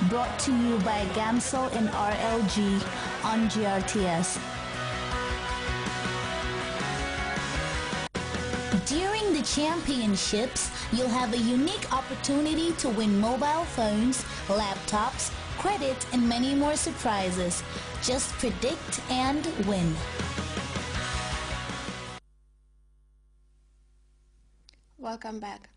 brought to you by Gamsel and RLG on GRTS. During the championships, you'll have a unique opportunity to win mobile phones, laptops, credits, and many more surprises. Just predict and win. Welcome back.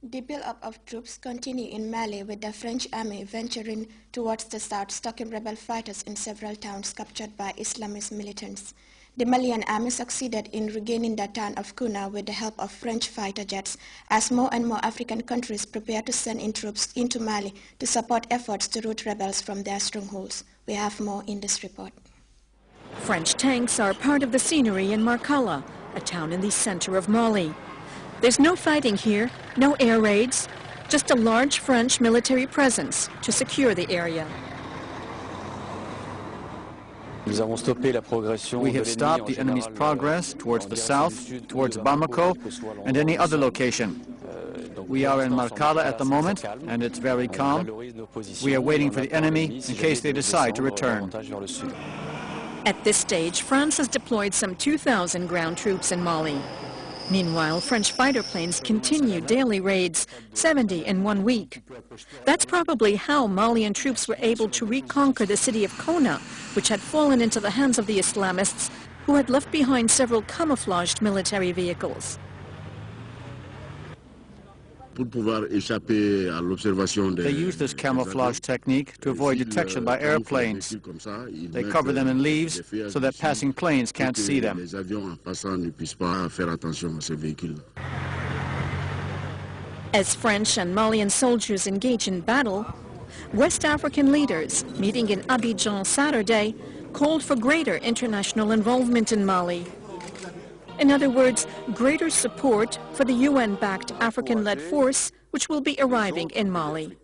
The build-up of troops continue in Mali, with the French army venturing towards the south, stalking rebel fighters in several towns captured by Islamist militants. The Malian army succeeded in regaining the town of Kuna with the help of French fighter jets, as more and more African countries prepare to send in troops into Mali to support efforts to rout rebels from their strongholds. We have more in this report. French tanks are part of the scenery in Markala, a town in the center of Mali. There's no fighting here, no air raids, just a large French military presence to secure the area. We have stopped the enemy's progress towards the south, towards Bamako, and any other location. We are in Markala at the moment, and it's very calm. We are waiting for the enemy in case they decide to return. At this stage, France has deployed some 2,000 ground troops in Mali. Meanwhile, French fighter planes continue daily raids, 70 in 1 week. That's probably how Malian troops were able to reconquer the city of Kona, which had fallen into the hands of the Islamists, who had left behind several camouflaged military vehicles. They use this camouflage technique to avoid detection by airplanes. They cover them in leaves so that passing planes can't see them. As French and Malian soldiers engage in battle, West African leaders meeting in Abidjan Saturday called for greater international involvement in Mali. In other words, greater support for the UN-backed African-led force which will be arriving in Mali.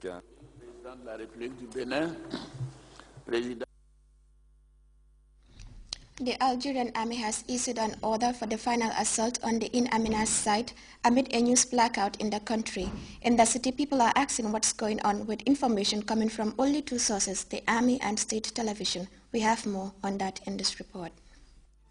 The Algerian army has issued an order for the final assault on the In Amenas site amid a news blackout in the country. In the city, people are asking what's going on, with information coming from only two sources, the army and state television. We have more on that in this report.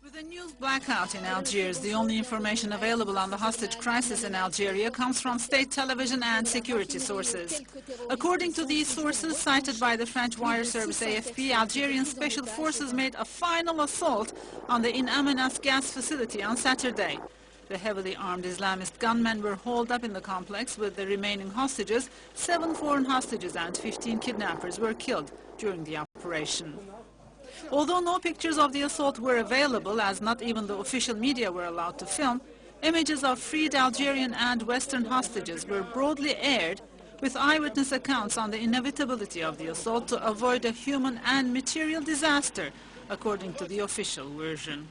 With the news blackout in Algiers, the only information available on the hostage crisis in Algeria comes from state television and security sources. According to these sources, cited by the French wire service AFP, Algerian special forces made a final assault on the In Amenas gas facility on Saturday. The heavily armed Islamist gunmen were hauled up in the complex with the remaining hostages. 7 foreign hostages and 15 kidnappers were killed during the operation. Although no pictures of the assault were available, as not even the official media were allowed to film, images of freed Algerian and Western hostages were broadly aired, with eyewitness accounts on the inevitability of the assault to avoid a human and material disaster, according to the official version.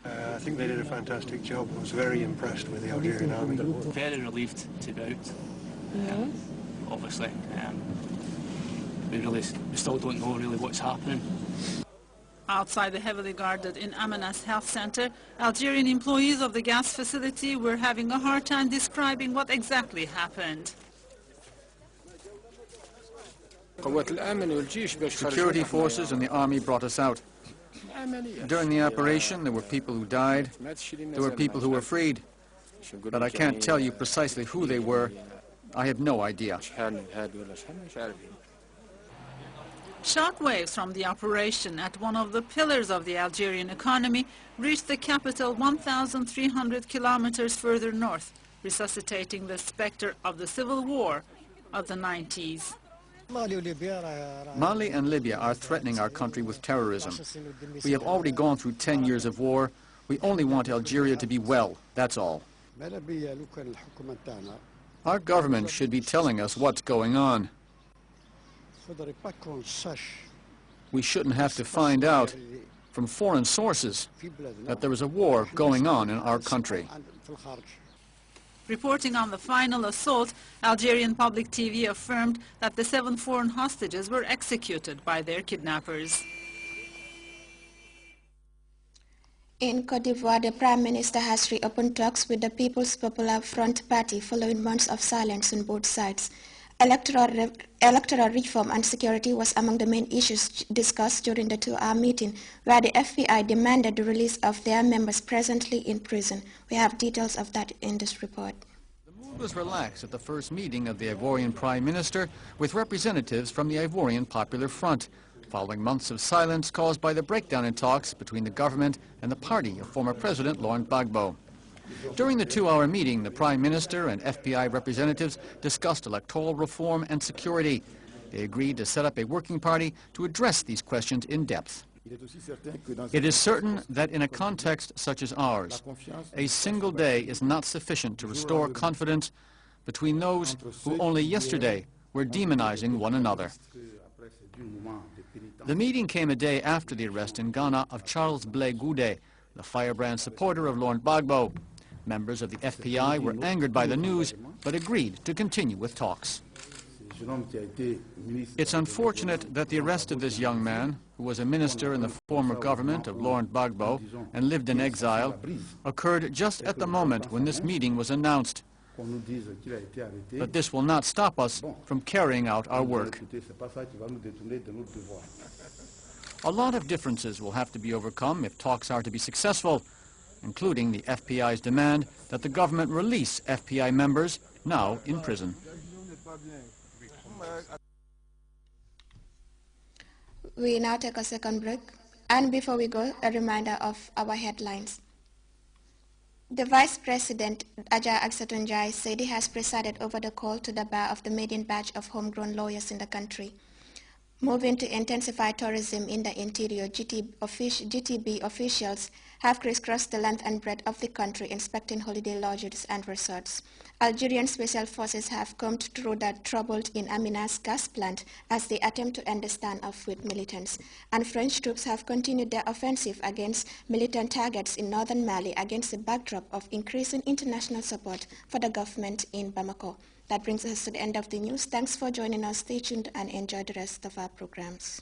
I think they did a fantastic job. I was very impressed with the Algerian army. Very relieved to be out, obviously. We still don't know really what's happening. Outside the heavily guarded In Amenas Health Center, Algerian employees of the gas facility were having a hard time describing what exactly happened. Security forces and the army brought us out. During the operation, there were people who died, there were people who were freed, but I can't tell you precisely who they were. I have no idea. Shockwaves from the operation at one of the pillars of the Algerian economy reached the capital 1,300 kilometers further north, resuscitating the specter of the civil war of the 90s. Mali and Libya are threatening our country with terrorism. We have already gone through 10 years of war. We only want Algeria to be well, that's all. Our government should be telling us what's going on. We shouldn't have to find out from foreign sources that there is a war going on in our country. Reporting on the final assault, Algerian public TV affirmed that the 7 foreign hostages were executed by their kidnappers. In Côte d'Ivoire, the Prime Minister has reopened talks with the People's Popular Front Party following months of silence on both sides. Electoral reform and security was among the main issues discussed during the two-hour meeting, where the FBI demanded the release of their members presently in prison. We have details of that in this report. The mood was relaxed at the first meeting of the Ivorian Prime Minister with representatives from the Ivorian Popular Front, following months of silence caused by the breakdown in talks between the government and the party of former President Laurent Gbagbo. During the two-hour meeting, the Prime Minister and FBI representatives discussed electoral reform and security. They agreed to set up a working party to address these questions in depth. It is certain that in a context such as ours, a single day is not sufficient to restore confidence between those who only yesterday were demonizing one another. The meeting came a day after the arrest in Ghana of Charles Blé Goudé, the firebrand supporter of Laurent Gbagbo. Members of the FPI were angered by the news, but agreed to continue with talks. It's unfortunate that the arrest of this young man, who was a minister in the former government of Laurent Gbagbo and lived in exile, occurred just at the moment when this meeting was announced. But this will not stop us from carrying out our work. A lot of differences will have to be overcome if talks are to be successful, including the FPI's demand that the government release FPI members now in prison. We now take a second break, and before we go, a reminder of our headlines. The Vice President, Ajay Agsatunjai, said he has presided over the call to the bar of the maiden batch of homegrown lawyers in the country. Moving to intensify tourism in the interior, GTB officials have crisscrossed the length and breadth of the country inspecting holiday lodges and resorts. Algerian special forces have combed through the troubled In Amenas gas plant as they attempt to end the standoff with militants. And French troops have continued their offensive against militant targets in northern Mali against the backdrop of increasing international support for the government in Bamako. That brings us to the end of the news. Thanks for joining us. Stay tuned and enjoy the rest of our programs.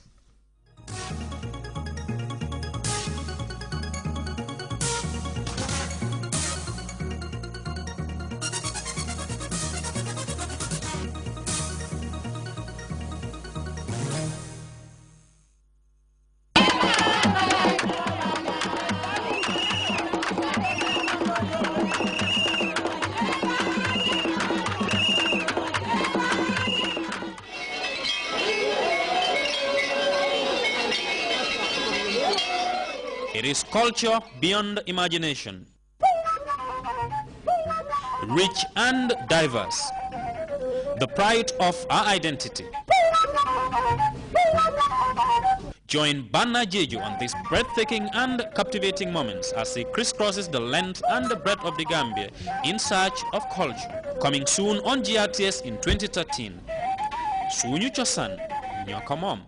It is culture beyond imagination, rich and diverse, the pride of our identity. Join Banna Jeju on these breathtaking and captivating moments as he crisscrosses the length and the breadth of the Gambia in search of culture. Coming soon on GRTS in 2013. Suñu Chosan, Nyoka Mom.